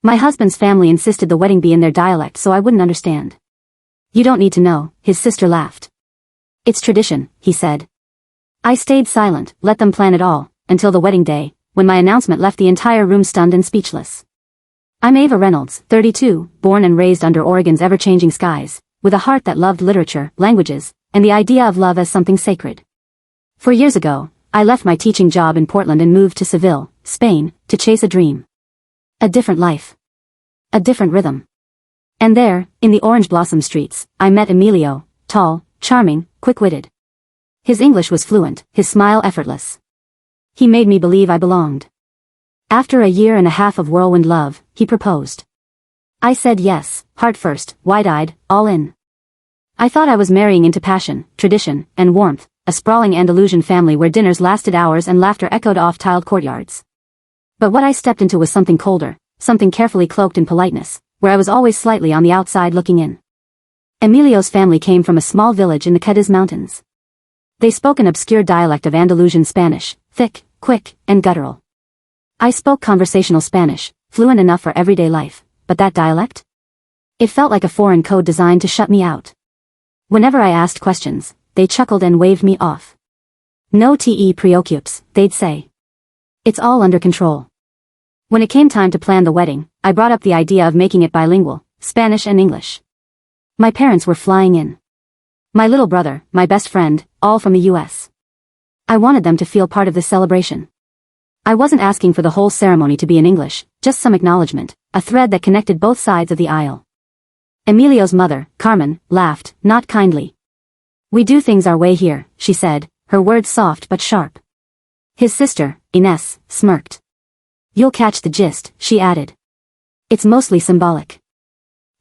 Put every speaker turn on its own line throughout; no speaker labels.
My husband's family insisted the wedding be in their dialect so I wouldn't understand. You don't need to know, his sister laughed. It's tradition, he said. I stayed silent, let them plan it all, until the wedding day, when my announcement left the entire room stunned and speechless. I'm Ava Reynolds, 32, born and raised under Oregon's ever-changing skies, with a heart that loved literature, languages, and the idea of love as something sacred. 4 years ago, I left my teaching job in Portland and moved to Seville, Spain, to chase a dream. A different life. A different rhythm. And there, in the orange blossom streets, I met Emilio, tall, charming, quick-witted. His English was fluent, his smile effortless. He made me believe I belonged. After a year and a half of whirlwind love, he proposed. I said yes, heart first, wide-eyed, all in. I thought I was marrying into passion, tradition, and warmth, a sprawling Andalusian family where dinners lasted hours and laughter echoed off tiled courtyards. But what I stepped into was something colder, something carefully cloaked in politeness, where I was always slightly on the outside looking in. Emilio's family came from a small village in the Cadiz Mountains. They spoke an obscure dialect of Andalusian Spanish, thick, quick, and guttural. I spoke conversational Spanish, fluent enough for everyday life, but that dialect? It felt like a foreign code designed to shut me out. Whenever I asked questions, they chuckled and waved me off. No te preocupes, they'd say. It's all under control. When it came time to plan the wedding, I brought up the idea of making it bilingual, Spanish and English. My parents were flying in. My little brother, my best friend, all from the US. I wanted them to feel part of this celebration. I wasn't asking for the whole ceremony to be in English, just some acknowledgement, a thread that connected both sides of the aisle. Emilio's mother, Carmen, laughed, not kindly. We do things our way here, she said, her words soft but sharp. His sister, Ines, smirked. You'll catch the gist, she added. It's mostly symbolic.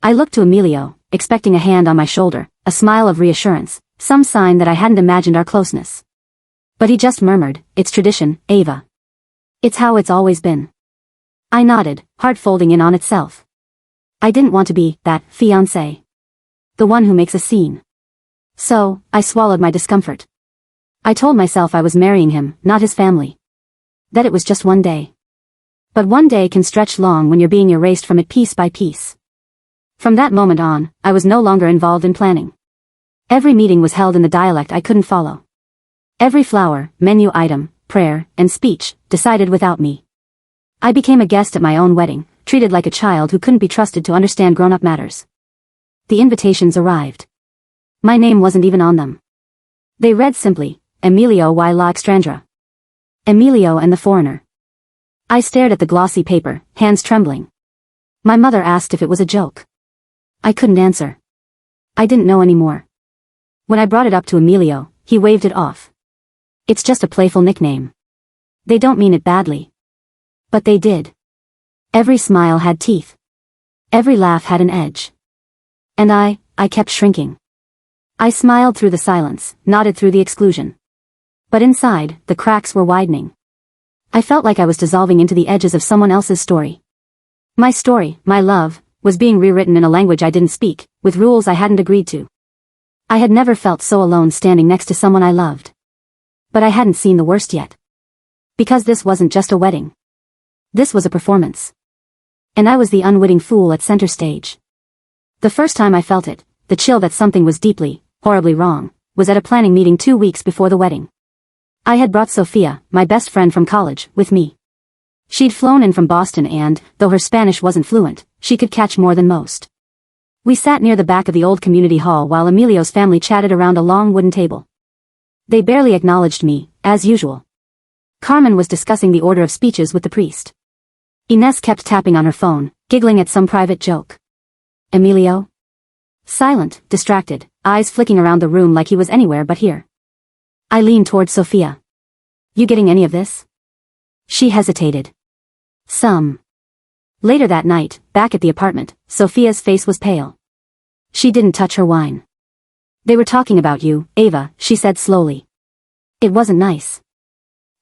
I looked to Emilio, expecting a hand on my shoulder, a smile of reassurance, some sign that I hadn't imagined our closeness. But he just murmured, it's tradition, Ava. It's how it's always been. I nodded, heart folding in on itself. I didn't want to be that fiancé. The one who makes a scene. So, I swallowed my discomfort. I told myself I was marrying him, not his family. That it was just one day. But one day can stretch long when you're being erased from it piece by piece. From that moment on, I was no longer involved in planning. Every meeting was held in the dialect I couldn't follow. Every flower, menu item, prayer, and speech, decided without me. I became a guest at my own wedding, treated like a child who couldn't be trusted to understand grown-up matters. The invitations arrived. My name wasn't even on them. They read simply, Emilio y la extranjera. Emilio and the foreigner. I stared at the glossy paper, hands trembling. My mother asked if it was a joke. I couldn't answer. I didn't know anymore. When I brought it up to Emilio, he waved it off. It's just a playful nickname. They don't mean it badly. But they did. Every smile had teeth. Every laugh had an edge. And I kept shrinking. I smiled through the silence, nodded through the exclusion. But inside, the cracks were widening. I felt like I was dissolving into the edges of someone else's story. My story, my love, was being rewritten in a language I didn't speak, with rules I hadn't agreed to. I had never felt so alone standing next to someone I loved. But I hadn't seen the worst yet. Because this wasn't just a wedding. This was a performance. And I was the unwitting fool at center stage. The first time I felt it, the chill that something was deeply, horribly wrong, was at a planning meeting 2 weeks before the wedding. I had brought Sophia, my best friend from college, with me. She'd flown in from Boston and, though her Spanish wasn't fluent, she could catch more than most. We sat near the back of the old community hall while Emilio's family chatted around a long wooden table. They barely acknowledged me, as usual. Carmen was discussing the order of speeches with the priest. Ines kept tapping on her phone, giggling at some private joke. Emilio? Silent, distracted, eyes flicking around the room like he was anywhere but here. I leaned toward Sophia. You getting any of this? She hesitated. Some. Later that night, back at the apartment, Sophia's face was pale. She didn't touch her wine. They were talking about you, Ava, she said slowly. It wasn't nice.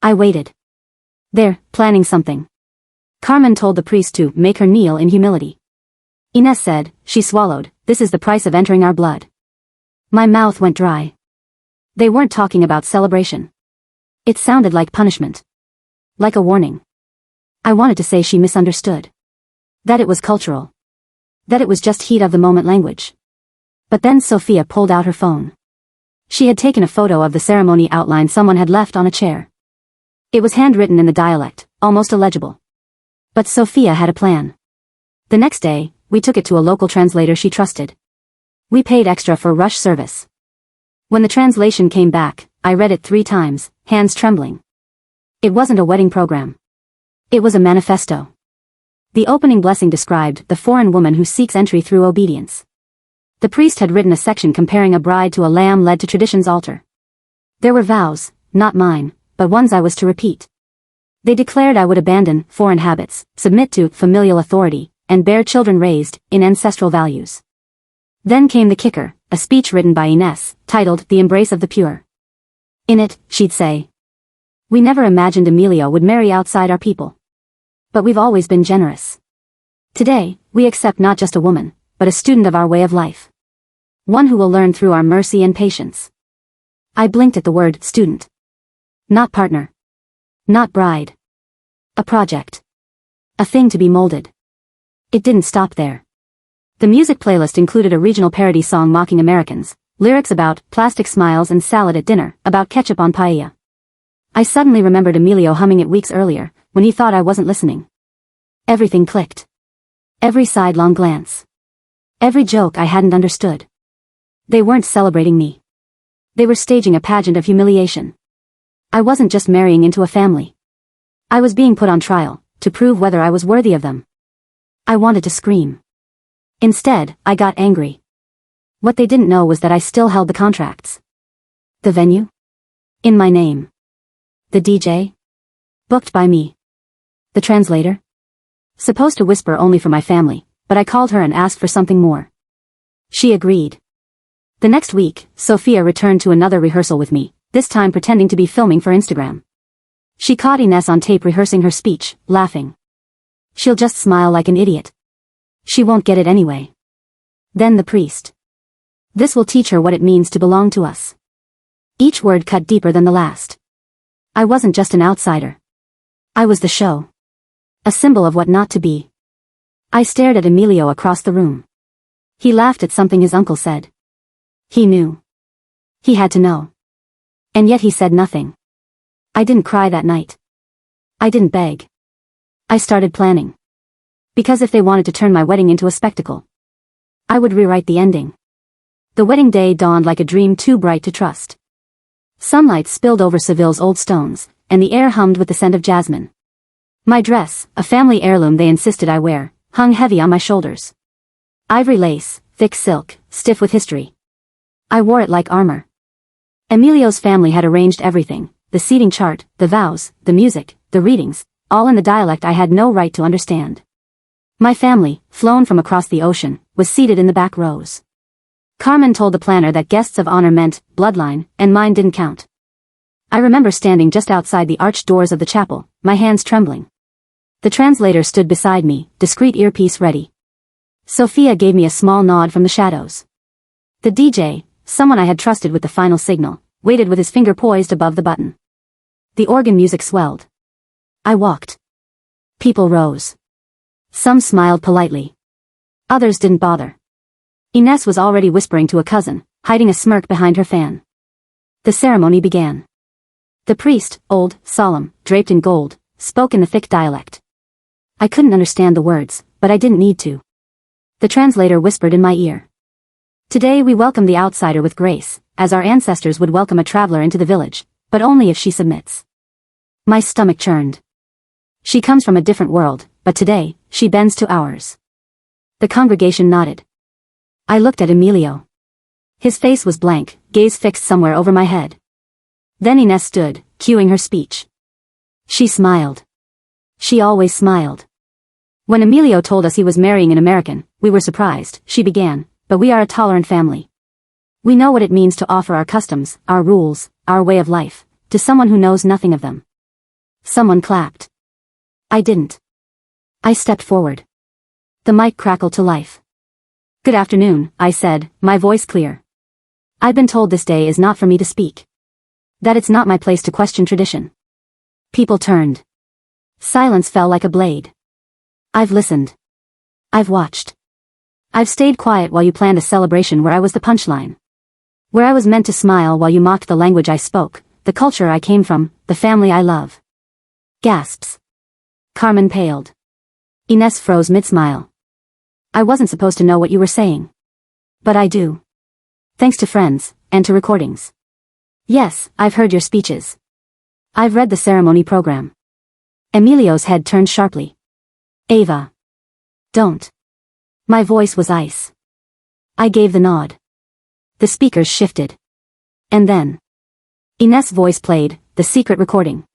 I waited. They're planning something. Carmen told the priest to make her kneel in humility. Ines said, she swallowed, this is the price of entering our blood. My mouth went dry. They weren't talking about celebration. It sounded like punishment. Like a warning. I wanted to say she misunderstood. That it was cultural. That it was just heat of the moment language. But then Sophia pulled out her phone. She had taken a photo of the ceremony outline someone had left on a chair. It was handwritten in the dialect, almost illegible. But Sophia had a plan. The next day, we took it to a local translator she trusted. We paid extra for rush service. When the translation came back, I read it 3 times, hands trembling. It wasn't a wedding program. It was a manifesto. The opening blessing described the foreign woman who seeks entry through obedience. The priest had written a section comparing a bride to a lamb led to tradition's altar. There were vows, not mine, but ones I was to repeat. They declared I would abandon foreign habits, submit to familial authority, and bear children raised in ancestral values. Then came the kicker, a speech written by Ines, titled The Embrace of the Pure. In it, she'd say, "We never imagined Emilio would marry outside our people. But we've always been generous. Today, we accept not just a woman, but a student of our way of life. One who will learn through our mercy and patience." I blinked at the word student. Not partner. Not bride. A project. A thing to be molded. It didn't stop there. The music playlist included a regional parody song mocking Americans, lyrics about plastic smiles and salad at dinner, about ketchup on paella. I suddenly remembered Emilio humming it weeks earlier, when he thought I wasn't listening. Everything clicked. Every sidelong glance. Every joke I hadn't understood. They weren't celebrating me. They were staging a pageant of humiliation. I wasn't just marrying into a family. I was being put on trial, to prove whether I was worthy of them. I wanted to scream. Instead, I got angry. What they didn't know was that I still held the contracts. The venue? In my name. The DJ? Booked by me. The translator? Supposed to whisper only for my family, but I called her and asked for something more. She agreed. The next week, Sophia returned to another rehearsal with me, this time pretending to be filming for Instagram. She caught Ines on tape rehearsing her speech, laughing. She'll just smile like an idiot. She won't get it anyway. Then the priest. This will teach her what it means to belong to us. Each word cut deeper than the last. I wasn't just an outsider. I was the show. A symbol of what not to be. I stared at Emilio across the room. He laughed at something his uncle said. He knew. He had to know. And yet he said nothing. I didn't cry that night. I didn't beg. I started planning. Because if they wanted to turn my wedding into a spectacle, I would rewrite the ending. The wedding day dawned like a dream too bright to trust. Sunlight spilled over Seville's old stones, and the air hummed with the scent of jasmine. My dress, a family heirloom they insisted I wear, hung heavy on my shoulders. Ivory lace, thick silk, stiff with history. I wore it like armor. Emilio's family had arranged everything, the seating chart, the vows, the music, the readings, all in the dialect I had no right to understand. My family, flown from across the ocean, was seated in the back rows. Carmen told the planner that guests of honor meant bloodline, and mine didn't count. I remember standing just outside the arched doors of the chapel, my hands trembling. The translator stood beside me, discreet earpiece ready. Sophia gave me a small nod from the shadows. The DJ, someone I had trusted with the final signal, waited with his finger poised above the button. The organ music swelled. I walked. People rose. Some smiled politely. Others didn't bother. Ines was already whispering to a cousin, hiding a smirk behind her fan. The ceremony began. The priest, old, solemn, draped in gold, spoke in the thick dialect. I couldn't understand the words, but I didn't need to. The translator whispered in my ear. Today we welcome the outsider with grace, as our ancestors would welcome a traveler into the village, but only if she submits. My stomach churned. She comes from a different world, but today, she bends to ours. The congregation nodded. I looked at Emilio. His face was blank, gaze fixed somewhere over my head. Then Ines stood, cueing her speech. She smiled. She always smiled. When Emilio told us he was marrying an American, we were surprised, she began, but we are a tolerant family. We know what it means to offer our customs, our rules, our way of life, to someone who knows nothing of them. Someone clapped. I didn't. I stepped forward. The mic crackled to life. Good afternoon, I said, my voice clear. I've been told this day is not for me to speak. That it's not my place to question tradition. People turned. Silence fell like a blade. I've listened. I've watched. I've stayed quiet while you planned a celebration where I was the punchline. Where I was meant to smile while you mocked the language I spoke, the culture I came from, the family I love. Gasps. Carmen paled. Ines froze mid-smile. I wasn't supposed to know what you were saying. But I do. Thanks to friends, and to recordings. Yes, I've heard your speeches. I've read the ceremony program. Emilio's head turned sharply. Ava. Don't. My voice was ice. I gave the nod. The speakers shifted. And then. Ines' voice played, the secret recording.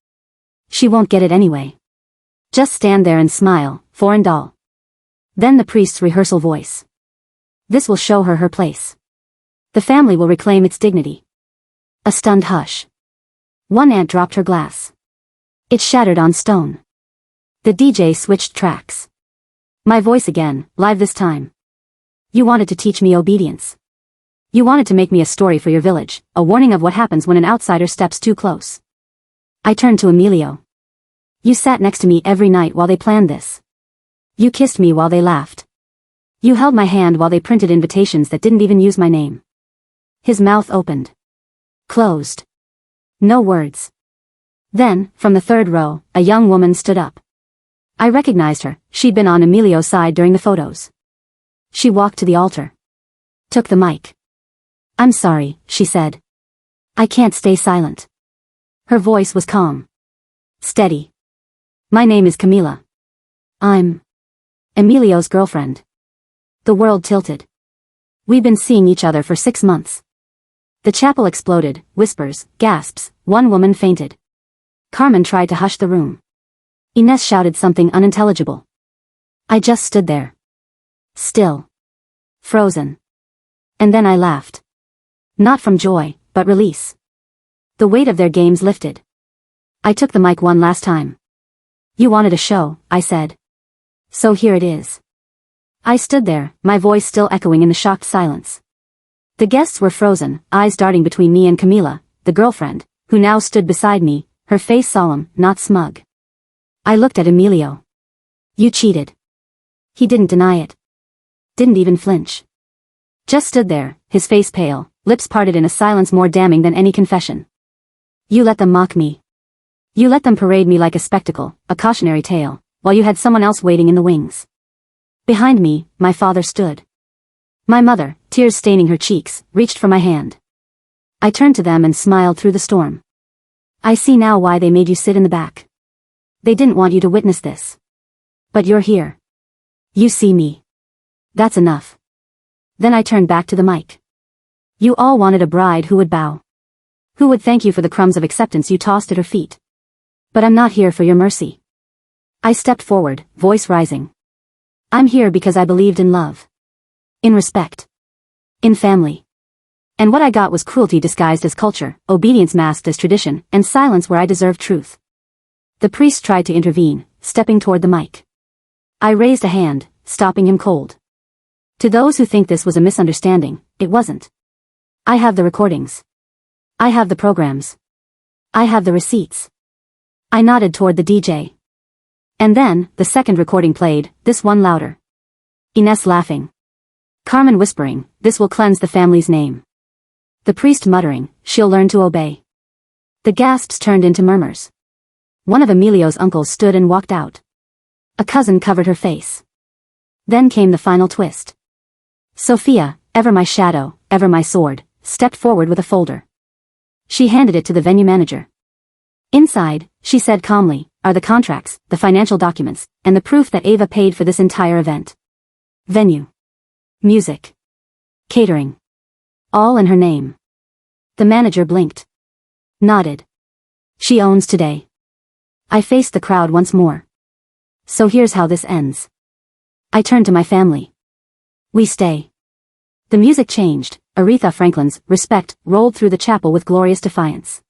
She won't get it anyway. Just stand there and smile, foreign doll. Then the priest's rehearsal voice. This will show her her place. The family will reclaim its dignity. A stunned hush. One aunt dropped her glass. It shattered on stone. The DJ switched tracks. My voice again, live this time. You wanted to teach me obedience. You wanted to make me a story for your village, a warning of what happens when an outsider steps too close. I turned to Emilio. You sat next to me every night while they planned this. You kissed me while they laughed. You held my hand while they printed invitations that didn't even use my name. His mouth opened. Closed. No words. Then, from the third row, a young woman stood up. I recognized her. She'd been on Emilio's side during the photos. She walked to the altar. Took the mic. I'm sorry, she said. I can't stay silent. Her voice was calm. Steady. My name is Camila. I'm Emilio's girlfriend. The world tilted. We've been seeing each other for 6 months. The chapel exploded, whispers, gasps, one woman fainted. Carmen tried to hush the room. Ines shouted something unintelligible. I just stood there. Still. Frozen. And then I laughed. Not from joy, but release. The weight of their games lifted. I took the mic one last time. You wanted a show, I said. So here it is. I stood there, my voice still echoing in the shocked silence. The guests were frozen, eyes darting between me and Camila, the girlfriend, who now stood beside me, her face solemn, not smug. I looked at Emilio. You cheated. He didn't deny it. Didn't even flinch. Just stood there, his face pale, lips parted in a silence more damning than any confession. You let them mock me. You let them parade me like a spectacle, a cautionary tale, while you had someone else waiting in the wings. Behind me, my father stood. My mother, tears staining her cheeks, reached for my hand. I turned to them and smiled through the storm. I see now why they made you sit in the back. They didn't want you to witness this. But you're here. You see me. That's enough. Then I turned back to the mic. You all wanted a bride who would bow. Who would thank you for the crumbs of acceptance you tossed at her feet. But I'm not here for your mercy. I stepped forward, voice rising. I'm here because I believed in love. In respect. In family. And what I got was cruelty disguised as culture, obedience masked as tradition, and silence where I deserved truth. The priest tried to intervene, stepping toward the mic. I raised a hand, stopping him cold. To those who think this was a misunderstanding, it wasn't. I have the recordings. I have the programs. I have the receipts. I nodded toward the DJ. And then, the second recording played, this one louder. Ines laughing. Carmen whispering, this will cleanse the family's name. The priest muttering, she'll learn to obey. The gasps turned into murmurs. One of Emilio's uncles stood and walked out. A cousin covered her face. Then came the final twist. Sophia, ever my shadow, ever my sword, stepped forward with a folder. She handed it to the venue manager. Inside, she said calmly, are the contracts, the financial documents, and the proof that Ava paid for this entire event. Venue. Music. Catering. All in her name. The manager blinked. Nodded. She owns today. I faced the crowd once more. So here's how this ends. I turned to my family. We stay. The music changed. Aretha Franklin's Respect rolled through the chapel with glorious defiance.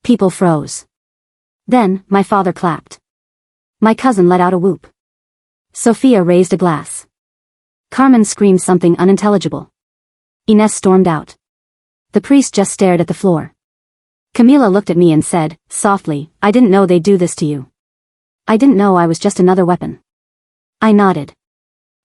People froze. Then, my father clapped. My cousin let out a whoop. Sophia raised a glass. Carmen screamed something unintelligible. Ines stormed out. The priest just stared at the floor. Camila looked at me and said, softly, I didn't know they'd do this to you. I didn't know I was just another weapon. I nodded.